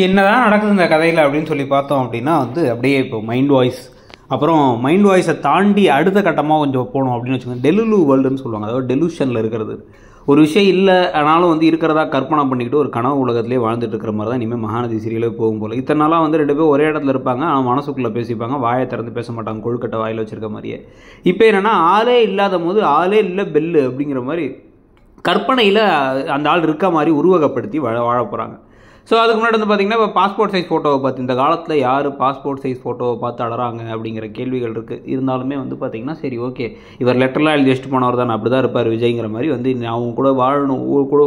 என்னதான் நடக்குது இந்த கதையில் அப்படின்னு சொல்லி பார்த்தோம் அப்படின்னா அப்படியே இப்போ மைண்ட் வாய்ஸ், அப்புறம் மைண்ட் வாய்ஸை தாண்டி அடுத்த கட்டமாக கொஞ்சம் போகணும் அப்படின்னு வச்சுக்கோங்க. டெலுலு வேர்ல்டுன்னு சொல்லுவாங்க. அதாவது டெலுஷனில் இருக்கிறது ஒரு விஷயம் இல்லை, ஆனாலும் இருக்கிறதா கற்பனை பண்ணிக்கிட்டு ஒரு கனவு உலகத்திலே வாழ்ந்துட்டு இருக்கிற மாதிரி தான் இனிமேல் மகாநதி சீரியலே போகும் போல். இத்தனை நாளாக 2 பேர் ஒரே இடத்துல இருப்பாங்க, ஆனால் மனசுக்குள்ளே பேசிப்பாங்க, வாயை திறந்து பேச மாட்டாங்க, கொழுக்கட்டை வாயில் வச்சிருக்க மாதிரியே. இப்போ என்னென்னா ஆளே இல்லாத போது ஆளே இல்லை பெல்லு அப்படிங்கிற மாதிரி கற்பனையில் அந்த ஆள் இருக்க மாதிரி உருவகப்படுத்தி வாழ போகிறாங்க. ஸோ அதுக்கு முன்னாடி பார்த்திங்கன்னா இப்போ பாஸ்போர்ட் சைஸ் ஃபோட்டோவை பார்த்து இந்த காலத்தில் யார் பாஸ்போர்ட் சைஸ் ஃபோட்டோவை பார்த்து அழறாங்க அப்படிங்கிற கேள்விகள் இருக்குது. இருந்தாலுமே பார்த்திங்கன்னா சரி ஓகே, இவர் லெட்டர்லாம் எழுதி வச்சுட்டு போனவர் தான், அப்படி தான் இருப்பார் விஜய்ங்கிற மாதிரி அவங்க கூட வாழணும், கூட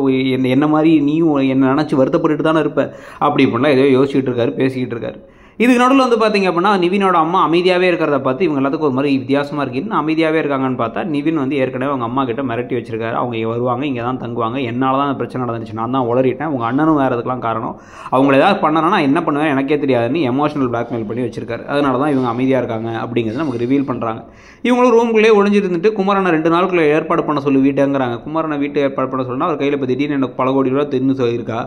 என்ன மாதிரி நீயும் என்னை நினச்சி வருத்தப்பட்டுட்டு தானே இருப்ப அப்படி இப்படிலாம் ஏதோ யோசிச்சுட்டு இருக்காரு, பேசிக்கிட்டு இருக்காரு. இதுக்கு நடுவில் பார்த்திங்க அப்படின்னா நிவினோட அம்மா அமைதியாகவே இருக்கிறத பார்த்து இவங்க எல்லாத்துக்கும் ஒரு மாதிரி வித்தியாசமாக இருக்குன்னு அமைதியாகவே இருக்காங்கன்னு பார்த்தா நிவின் ஏற்கனவே அவங்க அம்மா கிட்ட மிரட்டி வச்சிருக்காரு. அவங்க வருவாங்க, இங்கே தான் தங்குவாங்க, என்னால் தான் அந்த பிரச்சனை நடந்துச்சு, நான் தான் உளறிட்டேன், உங்கள் அண்ணனும் வேறு இதுக்கெலாம் காரணம், அவங்கள ஏதாவது பண்ணனா என்ன பண்ணுவேன் எனக்கே தெரியாதுன்னு எமோஷனல் பிளாக்மெயில் பண்ணி வச்சிருக்காரு. அதனால தான் இவங்க அமைதியாக இருக்காங்க அப்படிங்கிறது நமக்கு ரிவீல் பண்ணுறாங்க. இவங்களும் ரூம்குள்ளேயே ஒழிஞ்சிருந்துட்டு குமரனை 2 நாளுக்குள்ளே ஏற்பாடு பண்ண சொல்லி வீட்டுங்கிறாங்க. குமரனை வீட்டு ஏற்பாடு பண்ண சொன்னால் அவர் கையில் இப்போ திடீர்னு எனக்கு பல கோடி ரூபா தின்னு சொல்லியிருக்கா,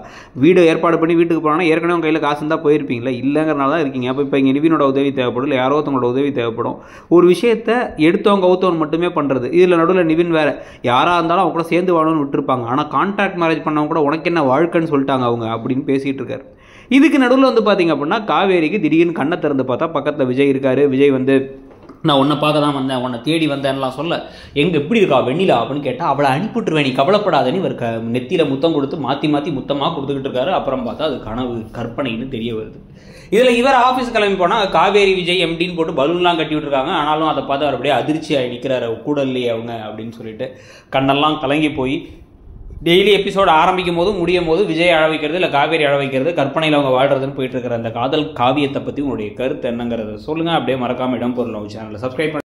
வீடு ஏற்பாடு பண்ணி வீட்டுக்கு போனால் ஏற்கனவே உங்கள் கையில் காசு இருந்தால் போயிருப்பீங்களா, இல்லைங்கிறனால இருக்கீங்க. அப்போ இங்கே நிவினோட உதவி தேவைப்படும், இல்லை யாரோ ஒருத்தவங்களோட உதவி தேவைப்படும். ஒரு விஷயத்தை எடுத்தவங்க கவுத்தவன் மட்டுமே பண்ணுறது. இதில் நடுவில் நிவின் வேறு யாராக இருந்தாலும் அவங்க கூட சேர்ந்து வாழணும்னு விட்டுருப்பாங்க, ஆனால் கான்ட்ராக்ட் மேரேஜ் பண்ணவங்க கூட உனக்கு என்ன வாழ்க்கைன்னு சொல்லிட்டாங்க அவங்க அப்படின்னு பேசிகிட்டு இருக்காரு. இதுக்கு நடுவில் பார்த்தீங்க அப்படின்னா காவேரிக்கு திடீர்னு கண்ணை திறந்து பார்த்தா பக்கத்தில் விஜய் இருக்காரு. விஜய் நான் உன்னை பார்க்க தான் வந்தேன், உன்னை தேடி வந்தேன்லாம் சொல்ல, எங்கே எப்படி இருக்கா வெண்ணிலா அப்படின்னு கேட்டால் அவளை அனுப்பிவிட்டுருவேன் நீ கவலைப்படாதன்னு இவர் நெத்தியில் முத்தம் கொடுத்து மாற்றி முத்தமாக கொடுத்துக்கிட்டு இருக்காரு. அப்புறம் பார்த்தா அது கனவு கற்பனைன்னு தெரிய வருது. இதில் இவர் ஆஃபீஸ் கிளம்பி போனால் காவேரி விஜய் எம்டின்னு போட்டு பலூன்லாம் கட்டி விட்டுருக்காங்க. ஆனாலும் அதை பார்த்து அவர் அப்படியே அதிர்ச்சியாக நிற்கிறாரு, கூட இல்லையே அவங்க அப்படின்னு சொல்லிட்டு கண்ணெல்லாம் கலங்கி போய் டெய்லி எபிசோடு ஆரம்பிக்கும் போதும் முடியும் போது விஜய் அழ வைக்கிறது இல்லை காவேரி அழ வைக்கிறது, கற்பனையில் அவங்க வாழ்றதுன்னு போயிட்டு இருக்கிற அந்த காதல் காவியத்தை பற்றி உங்களுடைய கருத்து என்னங்கிறத சொல்லுங்கள். அப்படியே மறக்காமல் இடம்பொருள் சேனலில் சப்ஸ்கிரைப் பண்ணி